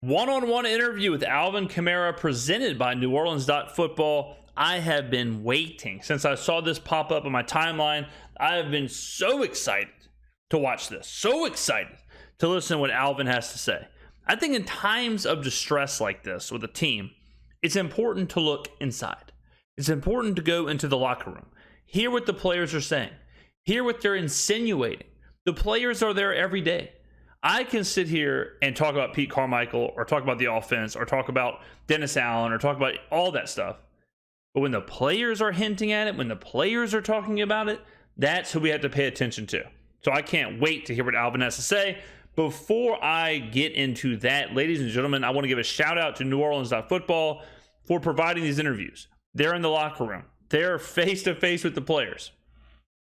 One-on-one interview with Alvin Kamara presented by New Orleans Football. I have been waiting since I saw this pop up on my timeline. I have been so excited to watch this, so excited to listen to what Alvin has to say. I think in times of distress like this with a team, it's important to look inside. It's important to go into the locker room, hear what the players are saying, hear what they're insinuating. The players are there every day. I can sit here and talk about Pete Carmichael or talk about the offense or talk about Dennis Allen or talk about all that stuff. But when the players are hinting at it, when the players are talking about it, that's who we have to pay attention to. So I can't wait to hear what Alvin has to say. Before I get into that, ladies and gentlemen, I want to give a shout out to New Orleans Football for providing these interviews. They're in the locker room. They're face to face with the players.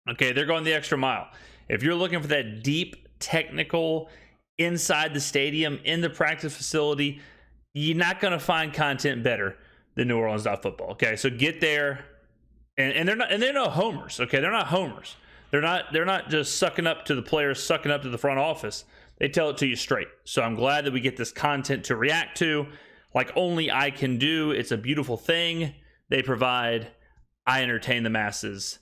Okay, they're going the extra mile. If you're looking for that deep technical inside the stadium, in the practice facility, you're not going to find content better than New Orleans Football. Okay, so get there, and they're no homers. Okay, they're not homers. They're not just sucking up to the players, sucking up to the front office. They tell it to you straight. So I'm glad that we get this content to react to, like only I can do. It's a beautiful thing they provide. I entertain the masses,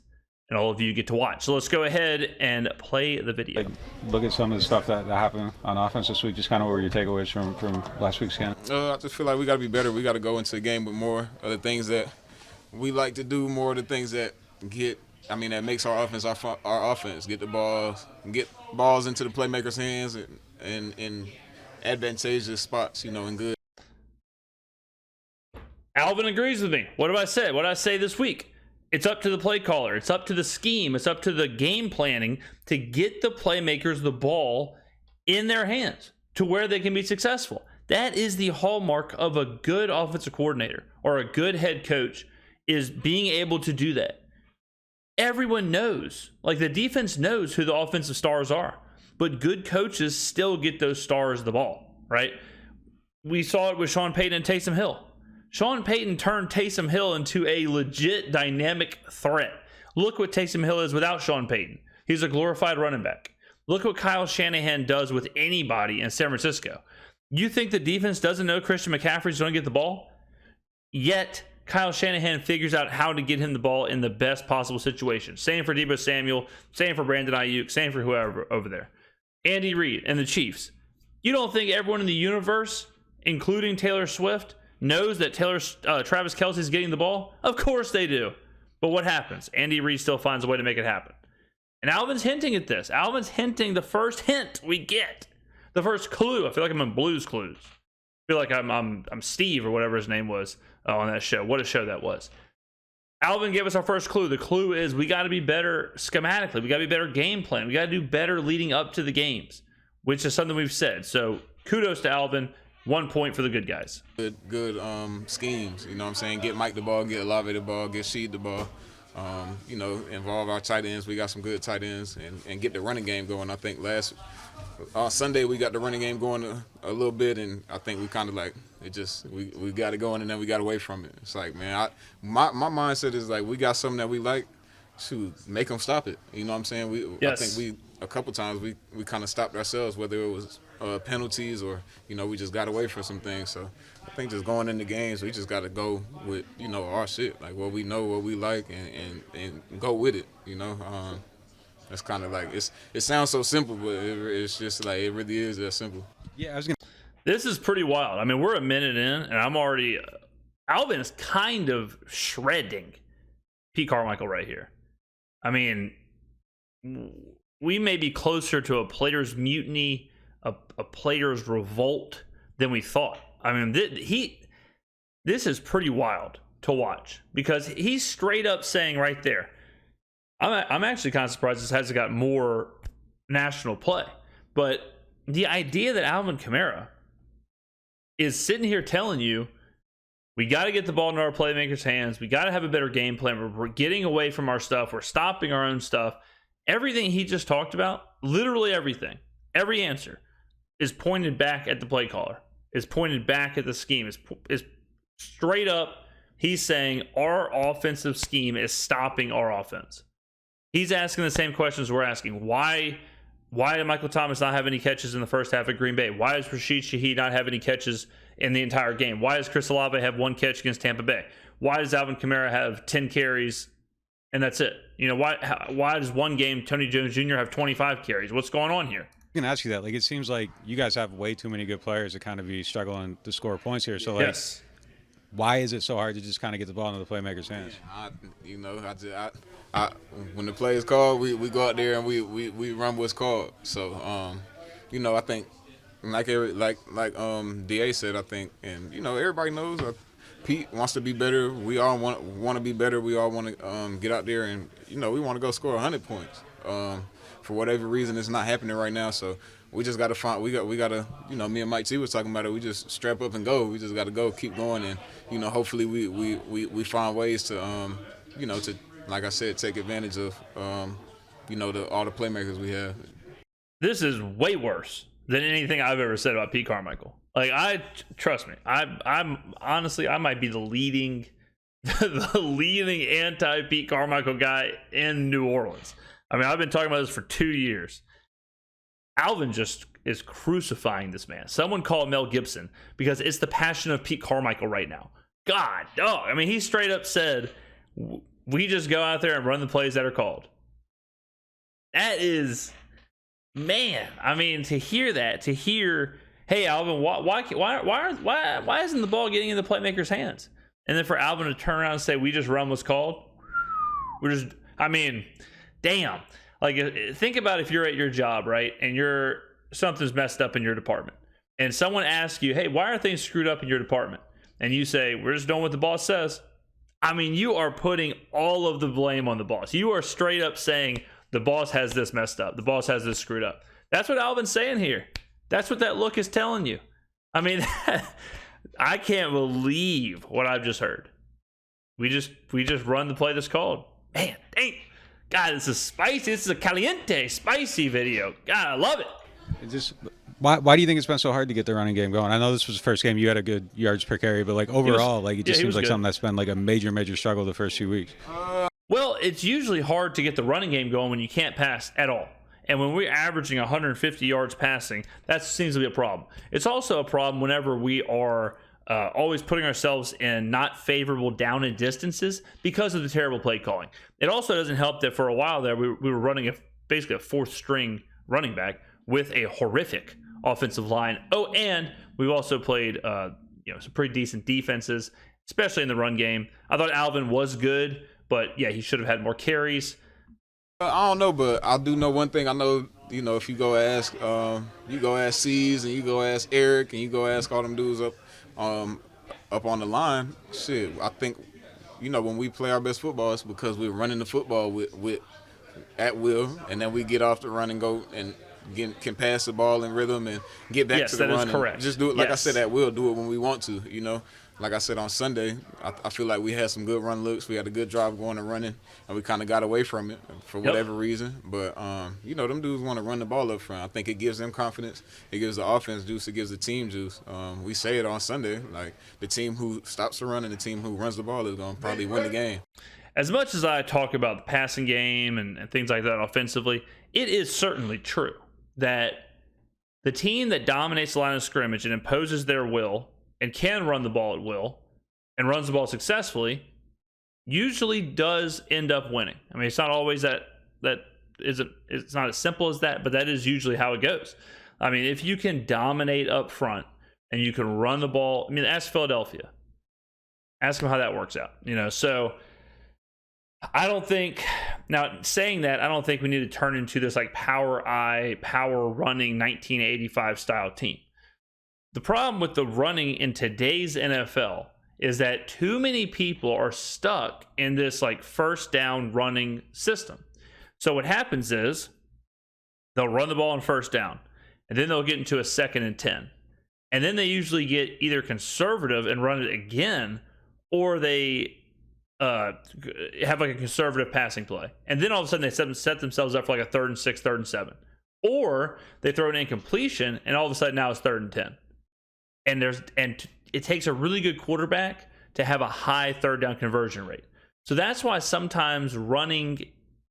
and all of you get to watch. So let's go ahead and play the video. Look at some of the stuff that happened on offense this week. Just kind of what were your takeaways from last week's game? I just feel like we got to be better. We got to go into the game with more of the things that we like to do, more of the things that that makes our offense our offense. Get balls into the playmakers' hands and in advantageous spots, and good. Alvin agrees with me. What did I say? What did I say this week? It's up to the play caller. It's up to the scheme. It's up to the game planning to get the playmakers the ball in their hands to where they can be successful. That is the hallmark of a good offensive coordinator or a good head coach, is being able to do that. Everyone knows, like the defense knows who the offensive stars are, but good coaches still get those stars the ball, right? We saw it with Sean Payton and Taysom Hill. Sean Payton turned Taysom Hill into a legit dynamic threat. Look what Taysom Hill is without Sean Payton. He's a glorified running back. Look what Kyle Shanahan does with anybody in San Francisco. You think the defense doesn't know Christian McCaffrey's going to get the ball? Yet, Kyle Shanahan figures out how to get him the ball in the best possible situation. Same for Deebo Samuel, same for Brandon Ayuk, same for whoever over there. Andy Reid and the Chiefs. You don't think everyone in the universe, including Taylor Swift, knows that Travis Kelce's getting the ball? Of course they do. But what happens? Andy Reid still finds a way to make it happen. And Alvin's hinting at this. Alvin's hinting the first hint we get. The first clue. I feel like I'm in Blue's Clues. I feel like I'm Steve or whatever his name was on that show. What a show that was. Alvin gave us our first clue. The clue is we got to be better schematically. We got to be better game plan. We got to do better leading up to the games, which is something we've said. So kudos to Alvin. 1 point for the good guys. Good schemes, what I'm saying? Get Mike the ball, get Olave the ball, get Sheed the ball. Involve our tight ends. We got some good tight ends, and get the running game going. I think on Sunday we got the running game going a little bit, and I think we kind of like it. Just we got it going, and then we got away from it. It's like, man, my mindset is like we got something that we like, to make them stop it. You know what I'm saying? Yes. I think a couple times we kind of stopped ourselves, whether it was penalties or we just got away from some things. So I think just going into games, we just got to go with our shit, like what we know, what we like, and go with it. That's kind of like it sounds so simple, but it's just like it really is that simple. Yeah, This is pretty wild. I mean, we're a minute in, and I'm already Alvin is kind of shredding Pete Carmichael right here. I mean, we may be closer to a player's mutiny, a player's revolt than we thought. I mean, this is pretty wild to watch because he's straight up saying right there, I'm actually kind of surprised this hasn't got more national play. But the idea that Alvin Kamara is sitting here telling you, we got to get the ball into our playmakers' hands. We got to have a better game plan. We're getting away from our stuff. We're stopping our own stuff. Everything he just talked about, literally everything, every answer is pointed back at the play caller, is pointed back at the scheme. Is straight up, he's saying our offensive scheme is stopping our offense. He's asking the same questions we're asking. Why Why did Michael Thomas not have any catches in the first half at Green Bay? Why does Rashid Shaheed not have any catches in the entire game? Why does Chris Olave have 1 catch against Tampa Bay? Why does Alvin Kamara have 10 carries and that's it? You know, why does one game Tony Jones Jr. have 25 carries? What's going on here? I'm gonna ask you that. Like, it seems like you guys have way too many good players to kind of be struggling to score points here. So, like, Yes. why is it so hard to just kind of get the ball into the playmakers' hands? When the play is called, we go out there and we run what's called. So, you know, I think like Da said, I think, and you know, everybody knows Pete wants to be better. We all want to be better. We all want to get out there and, you know, we want to go score 100 points. For whatever reason, it's not happening right now. So we just got to find. We got to. You know, me and Mike T was talking about it. We just strap up and go. We just got to go, keep going, and you know, hopefully we find ways to you know, to, like I said, take advantage of you know, all the playmakers we have. This is way worse than anything I've ever said about Pete Carmichael. Like, trust me, I'm honestly, I might be the leading anti Pete Carmichael guy in New Orleans. I mean, I've been talking about this for 2 years. Alvin just is crucifying this man. Someone called Mel Gibson because it's the passion of Pete Carmichael right now. God, dog. I mean, he straight up said, we just go out there and run the plays that are called. That is, man. I mean, to hear that, to hear, hey, Alvin, why isn't the ball getting in the playmaker's hands? And then for Alvin to turn around and say, we just run what's called. I mean, damn. Like, think about if you're at your job, right? And something's messed up in your department. And someone asks you, hey, why are things screwed up in your department? And you say, we're just doing what the boss says. I mean, you are putting all of the blame on the boss. You are straight up saying the boss has this messed up. The boss has this screwed up. That's what Alvin's saying here. That's what that look is telling you. I mean, I can't believe what I've just heard. We just run the play that's called. Man, dang. God, this is spicy. This is a caliente, spicy video. God, I love it. Why do you think it's been so hard to get the running game going? I know this was the first game you had a good yards per carry, but like overall, it just seems like something that's been like a major struggle the first few weeks. Well, it's usually hard to get the running game going when you can't pass at all. And when we're averaging 150 yards passing, that seems to be a problem. It's also a problem whenever we are always putting ourselves in not favorable down and distances because of the terrible play calling. It also doesn't help that for a while there we were running basically a 4th string running back with a horrific offensive line. Oh, and we've also played some pretty decent defenses, especially in the run game. I thought Alvin was good, but yeah, he should have had more carries. I don't know, but I do know one thing. I know, you know, if you go ask C's and you go ask Eric and you go ask all them dudes up on the line, shit, I think, you know, when we play our best football, it's because we're running the football with at will, and then we get off the run and go and can pass the ball in rhythm and get back to the run. Yes, that is correct. Just do it, like I said, at will, do it when we want to, you know. Like I said on Sunday, I feel like we had some good run looks. We had a good drive going and running, and we kind of got away from it for whatever reason. But, you know, them dudes want to run the ball up front. I think it gives them confidence. It gives the offense juice. It gives the team juice. We say it on Sunday, like the team who stops the run and the team who runs the ball is going to probably win the game. As much as I talk about the passing game and things like that offensively, it is certainly true that the team that dominates the line of scrimmage and imposes their will and can run the ball at will and runs the ball successfully usually does end up winning. I mean, it's not always it's not as simple as that, but that is usually how it goes. I mean, if you can dominate up front and you can run the ball, I mean, ask Philadelphia. Ask them how that works out, you know. So I don't think, now saying that, I don't think we need to turn into this like power running 1985 style team. The problem with the running in today's NFL is that too many people are stuck in this like first down running system. So what happens is they'll run the ball on first down, and then they'll get into a 2nd and 10. And then they usually get either conservative and run it again, or they have like a conservative passing play. And then all of a sudden they set themselves up for like a 3rd and 6, 3rd and 7. Or they throw an incompletion, and all of a sudden now it's 3rd and 10. And it takes a really good quarterback to have a high 3rd down conversion rate. So that's why sometimes running,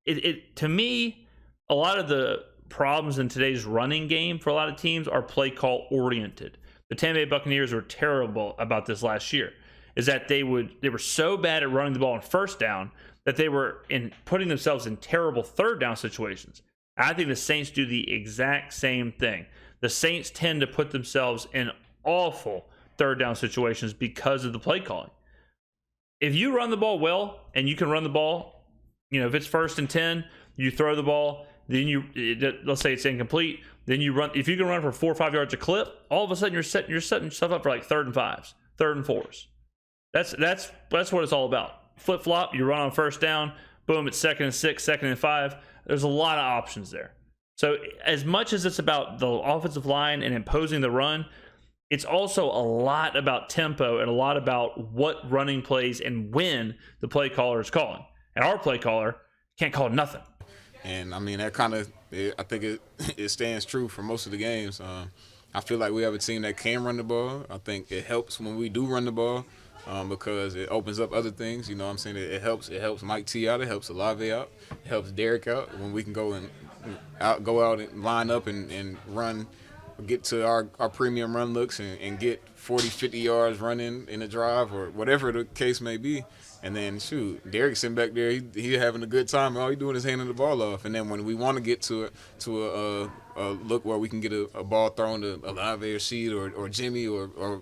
to me, a lot of the problems in today's running game for a lot of teams are play call oriented. The Tampa Bay Buccaneers were terrible about this last year, is that they were so bad at running the ball on first down that they were putting themselves in terrible third down situations. I think the Saints do the exact same thing. The Saints tend to put themselves in awful third down situations because of the play calling. If you run the ball well, and you can run the ball, if it's 1st and 10, you throw the ball, then let's say it's incomplete, then you run. If you can run for 4 or 5 yards a clip, all of a sudden you're setting yourself up for like 3rd and 5s, 3rd and 4s. That's what it's all about. Flip flop, you run on first down, boom, it's 2nd and 6, 2nd and 5. There's a lot of options there. So as much as it's about the offensive line and imposing the run, it's also a lot about tempo and a lot about what running plays and when the play caller is calling. And our play caller can't call nothing. And I mean, that kind of, I think it stands true for most of the games. I feel like we have a team that can run the ball. I think it helps when we do run the ball because it opens up other things. You know what I'm saying? It helps Mike T out. It helps Olave out. It helps Derek out when we can go out and line up and run, get to our premium run looks and get 40, 50 yards running in a drive or whatever the case may be. And then, shoot, Derek's sitting back there, he having a good time, and all he's doing is handing the ball off. And then when we want to get to a look where we can get a ball thrown to Olave or Sheed or Jimmy or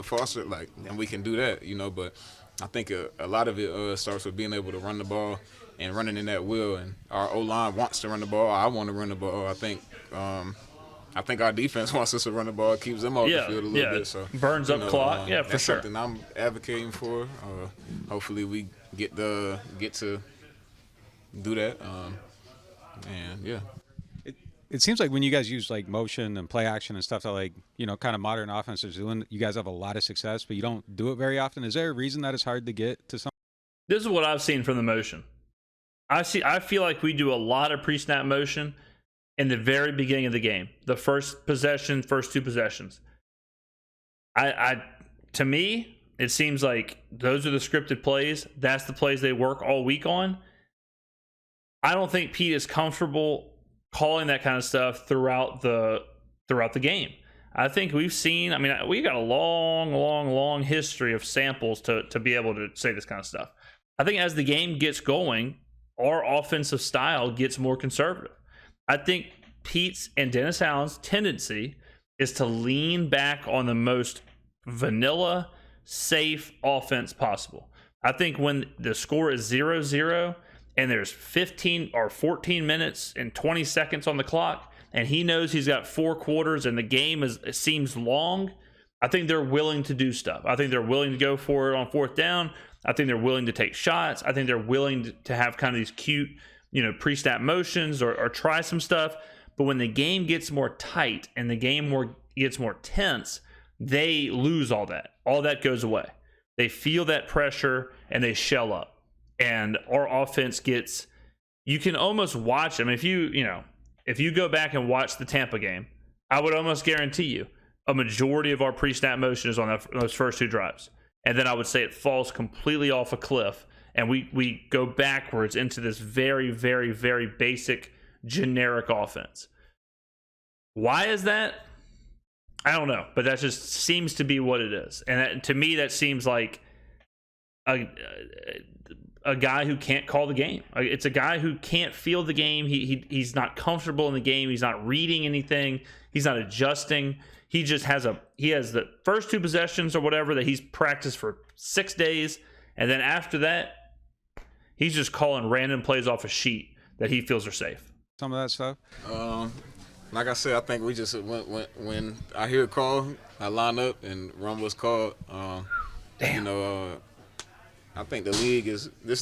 Foster, then we can do that, But I think a lot of it starts with being able to run the ball and running in that wheel. And our O-line wants to run the ball. I want to run the ball. I think our defense wants us to run the ball. It keeps them off the field a little bit. So burns up clock. For that's sure. Something I'm advocating for. Hopefully we get to do that. And yeah. It seems like when you guys use like motion and play action and stuff that kind of modern offenses doing, you guys have a lot of success, but you don't do it very often. Is there a reason that it's hard to get to some? This is what I've seen from the motion. I feel like we do a lot of pre-snap motion in the very beginning of the game, the first possession, first 2 possessions. To me, it seems like those are the scripted plays. That's the plays they work all week on. I don't think Pete is comfortable calling that kind of stuff throughout the game. I think we've got a long history of samples to be able to say this kind of stuff. I think as the game gets going, our offensive style gets more conservative. I think Pete's and Dennis Allen's tendency is to lean back on the most vanilla, safe offense possible. I think when the score is 0-0 and there's 15 or 14 minutes and 20 seconds on the clock, and he knows he's got 4 quarters and the game seems long, I think they're willing to do stuff. I think they're willing to go for it on 4th down. I think they're willing to take shots. I think they're willing to have kind of these cute, pre-snap motions or try some stuff. But when the game gets more tight and the game gets more tense, they lose all that. All that goes away. They feel that pressure and they shell up. And our offense gets, you can almost watch them. If you go back and watch the Tampa game, I would almost guarantee you a majority of our pre-snap motion is on those first 2 drives. And then I would say it falls completely off a cliff and we go backwards into this very, very, very basic, generic offense. Why is that? I don't know, but that just seems to be what it is. And to me, that seems like a guy who can't call the game. It's a guy who can't feel the game. He's not comfortable in the game. He's not reading anything. He's not adjusting. He just has the first 2 possessions or whatever that he's practiced for 6 days, and then after that, he's just calling random plays off a sheet that he feels are safe. Some of that stuff. Like I said, I think we just when I hear a call, I line up and run what's called. Damn. I think this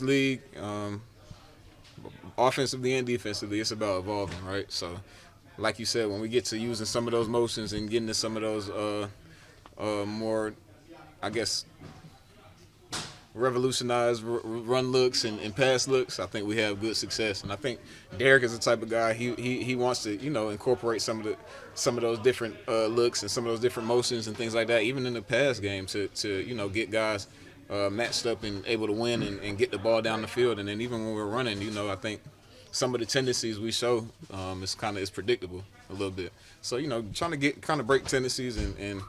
league, offensively and defensively, it's about evolving, right? So, like you said, when we get to using some of those motions and getting to some of those more, I guess, revolutionized run looks and pass looks, I think we have good success. And I think Derek is the type of guy he wants to incorporate some of those different looks and some of those different motions and things like that, even in the pass game to get guys matched up and able to win and get the ball down the field. And then even when we're running, I think some of the tendencies we show, it's predictable a little bit. So trying to break tendencies and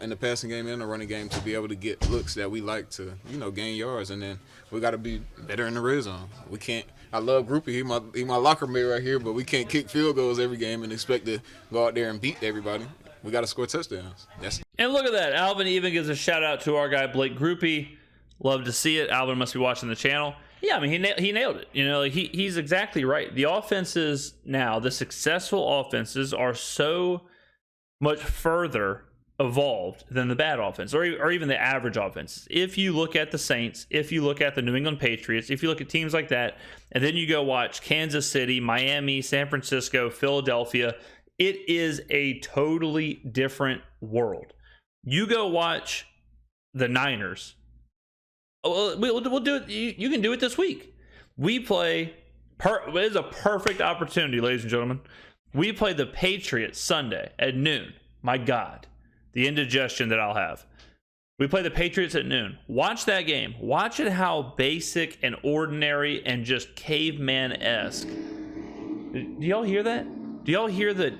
in the passing game and the running game to be able to get looks that we like to gain yards, and then we got to be better in the red zone. We can't. I love Groupie. He my locker mate right here, but we can't kick field goals every game and expect to go out there and beat everybody. We got to score touchdowns. And look at that. Alvin even gives a shout out to our guy Blake Groupie. Love to see it. Alvin must be watching the channel. Yeah, I mean, he nailed it. He's exactly right. The offenses now, the successful offenses, are so much further evolved than the bad offense, or even the average offense. If you look at the Saints, if you look at the New England Patriots, if you look at teams like that, and then you go watch Kansas City, Miami, San Francisco, Philadelphia, it is a totally different world. You go watch the Niners. We'll do it. You can do it this week. We play. It is a perfect opportunity, ladies and gentlemen. We play the Patriots Sunday at noon. My God, the indigestion that I'll have. We play the Patriots at noon. Watch that game. Watch it how basic and ordinary and just caveman-esque. Do y'all hear that? Do y'all hear the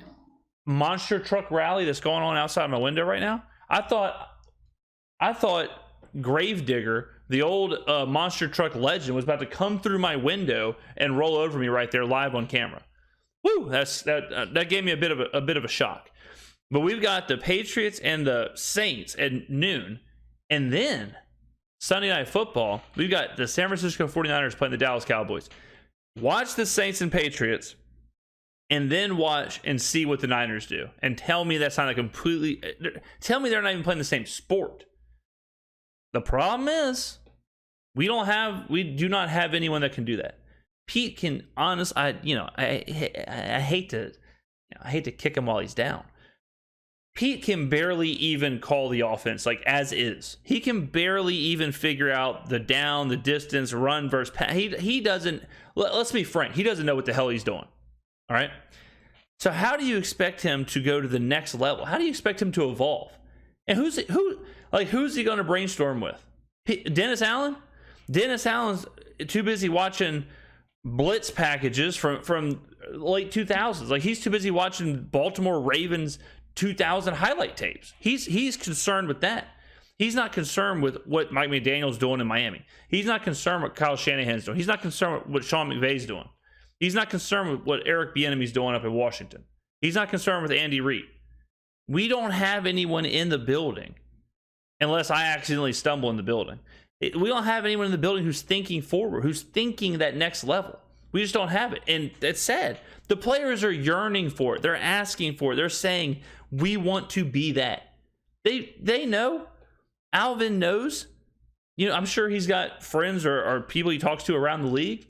monster truck rally that's going on outside my window right now? I thought Gravedigger, the old monster truck legend, was about to come through my window and roll over me right there live on camera. Woo! That gave me a bit of a shock. But we've got the Patriots and the Saints at noon, and then Sunday Night Football, we've got the San Francisco 49ers playing the Dallas Cowboys. Watch the Saints and Patriots, and then watch and see what the Niners do, and tell me that's not a completely. Tell me they're not even playing the same sport. The problem is we do not have anyone that can do that. Pete can I hate to kick him while he's down. Pete can barely even call the offense like as is. He can barely even figure out the down, the distance, run versus pass. He doesn't. Let's be frank. He doesn't know what the hell he's doing. All right. So how do you expect him to go to the next level? How do you expect him to evolve? And who's he going to brainstorm with? Dennis Allen? Dennis Allen's too busy watching blitz packages from late 2000s. Like, he's too busy watching Baltimore Ravens 2000 highlight tapes. He's concerned with that. He's not concerned with what Mike McDaniel's doing in Miami. He's not concerned with what Kyle Shanahan's doing. He's not concerned with what Sean McVay's doing. He's not concerned with what Eric Bieniemy's doing up in Washington. He's not concerned with Andy Reid. We don't have anyone in the building, unless I accidentally stumble in the building. We don't have anyone in the building who's thinking forward, who's thinking that next level. We just don't have it. And it's sad. The players are yearning for it. They're asking for it. They're saying, we want to be that. They know. Alvin knows. I'm sure he's got friends or people he talks to around the league,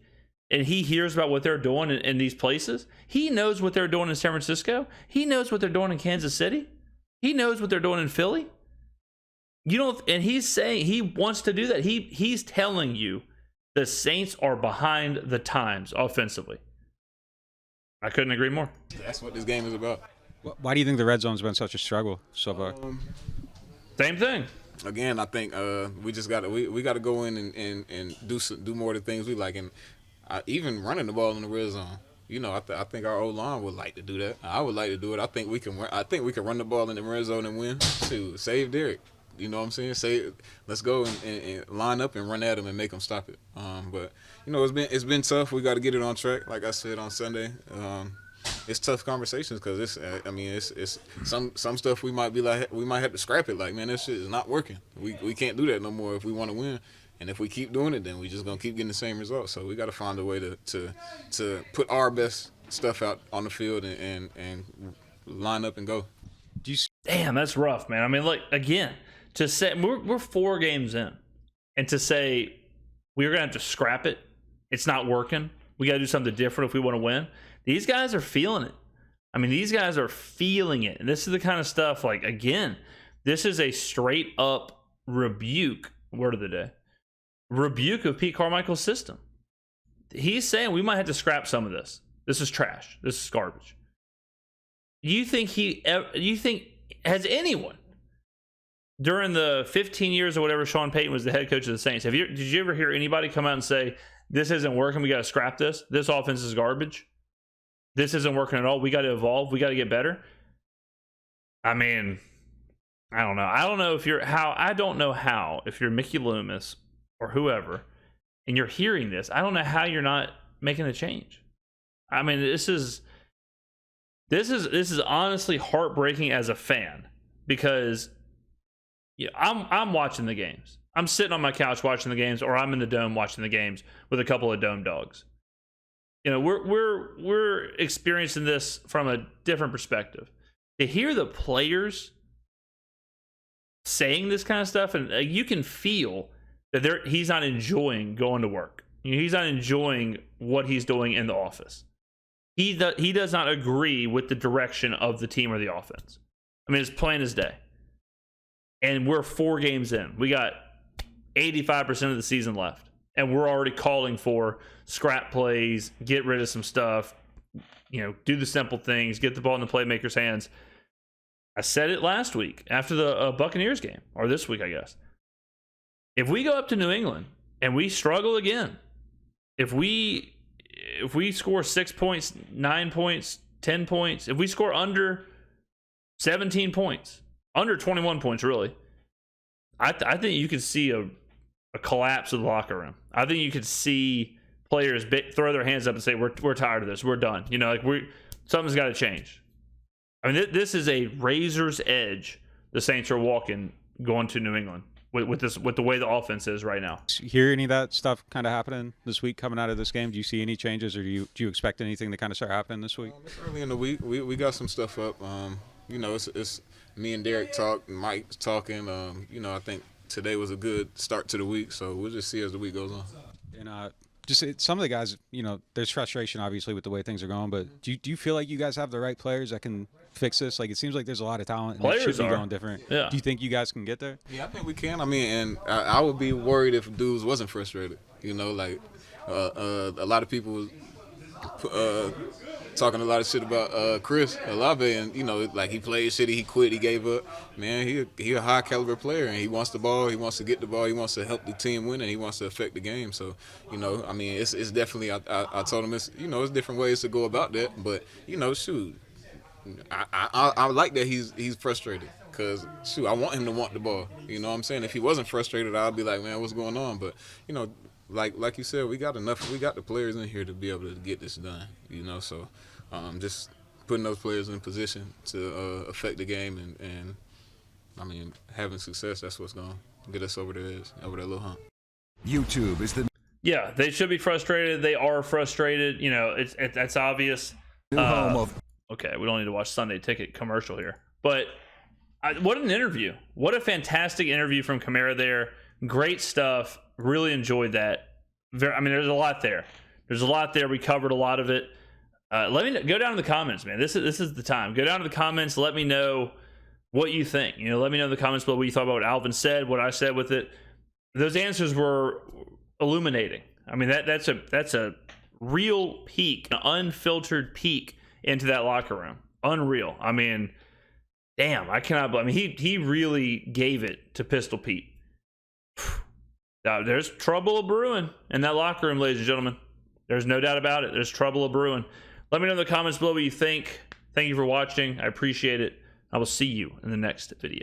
and he hears about what they're doing in these places. He knows what they're doing in San Francisco. He knows what they're doing in Kansas City. He knows what they're doing in Philly. And he's saying he wants to do that. He's telling you the Saints are behind the times offensively. I couldn't agree more. That's what this game is about. Why do you think the red zone's been such a struggle so far? Same thing. Again, I think we just got to go in and do more of the things we like, and even running the ball in the red zone. I think our O-line would like to do that. I would like to do it. I think we can run the ball in the red zone and win. To save Derek. You know what I'm saying? Let's go and line up and run at him and make him stop it. But it's been tough. We got to get it on track. Like I said on Sunday, it's tough conversations because it's some stuff we might have to scrap it. Like, man, this shit is not working. We can't do that no more if we want to win. And if we keep doing it, then we just gonna keep getting the same results. So we got to find a way to put our best stuff out on the field and line up and go. Damn, that's rough, man. I mean, look, again, to say we're 4 games in, and to say we're gonna have to scrap it, it's not working. We got to do something different if we want to win. These guys are feeling it. I mean, these guys are feeling it, and this is the kind of stuff. Like, again, this is a straight up rebuke. Word of the day. Rebuke of Pete Carmichael's system. He's saying we might have to scrap some of this. This is trash. This is garbage. You think has anyone during the 15 years or whatever Sean Payton was the head coach of the Saints, did you ever hear anybody come out and say, this isn't working, we got to scrap this offense is garbage, this isn't working at all, we got to evolve, we got to get better. I mean, I don't know if you're Mickey Loomis or whoever and you're hearing this, I don't know how you're not making a change. I mean, this is honestly heartbreaking as a fan, because I'm watching the games. I'm sitting on my couch watching the games, or I'm in the dome watching the games with a couple of dome dogs. We're experiencing this from a different perspective. To hear the players saying this kind of stuff, and you can feel that he's not enjoying going to work. He's not enjoying what he's doing in the office. He does not agree with the direction of the team or the offense. I mean, it's plain as day. And we're 4 games in. We got 85% of the season left. And we're already calling for scrap plays, get rid of some stuff, do the simple things, get the ball in the playmaker's hands. I said it last week after the Buccaneers game, or this week, I guess. If we go up to New England and we struggle again, if we score 6 points, 9 points, 10 points, if we score under 17 points, under 21 points, really, I think you could see a collapse of the locker room. I think you could see players throw their hands up and say, we're tired of this. We're done. Something's got to change. I mean, this is a razor's edge the Saints are walking going to New England with the way the offense is right now. Hear any of that stuff kind of happening this week coming out of this game? Do you see any changes, or do you expect anything to kind of start happening this week? It's early in the week. We got some stuff up. It's me and Derek talk, Mike's talking. I think today was a good start to the week, so we'll just see as the week goes on. And some of the guys, there's frustration obviously with the way things are going, but do you feel like you guys have the right players that can fix this? Like, it seems like there's a lot of talent and it should be going different. Yeah. Do you think you guys can get there? Yeah, I think we can. I mean, and I would be worried if dudes wasn't frustrated. A lot of people talking a lot of shit about Chris Olave, and he played shitty, he quit, he gave up. Man, he a high caliber player, and he wants the ball, he wants to get the ball, he wants to help the team win, and he wants to affect the game. So it's definitely, I told him it's different ways to go about that, but shoot, I like that he's frustrated, because shoot, I want him to want the ball. You know what I'm saying? If he wasn't frustrated, I'd be like, man, what's going on? But like you said, we got the players in here to be able to get this done. So just putting those players in position to affect the game, and I mean, having success, that's what's going to get us over the edge, over that little hump. YouTube is the they should be frustrated. They are frustrated. That's obvious. new home of Okay, we don't need to watch Sunday Ticket commercial here, but what an interview! What a fantastic interview from Kamara there. Great stuff. Really enjoyed that. There's a lot there. We covered a lot of it. Let me go down to the comments, man. This is the time. Go down to the comments. Let me know what you think. Let me know in the comments below what you thought about what Alvin said, what I said with it. Those answers were illuminating. I mean, that's a real peek, an unfiltered peek into that locker room. Unreal. I mean, damn, I cannot believe. I mean, he really gave it to Pistol Pete. Now, there's trouble brewing in that locker room, ladies and gentlemen. There's no doubt about it. There's trouble brewing. Let me know in the comments below what you think. Thank you for watching. I appreciate it. I will see you in the next video.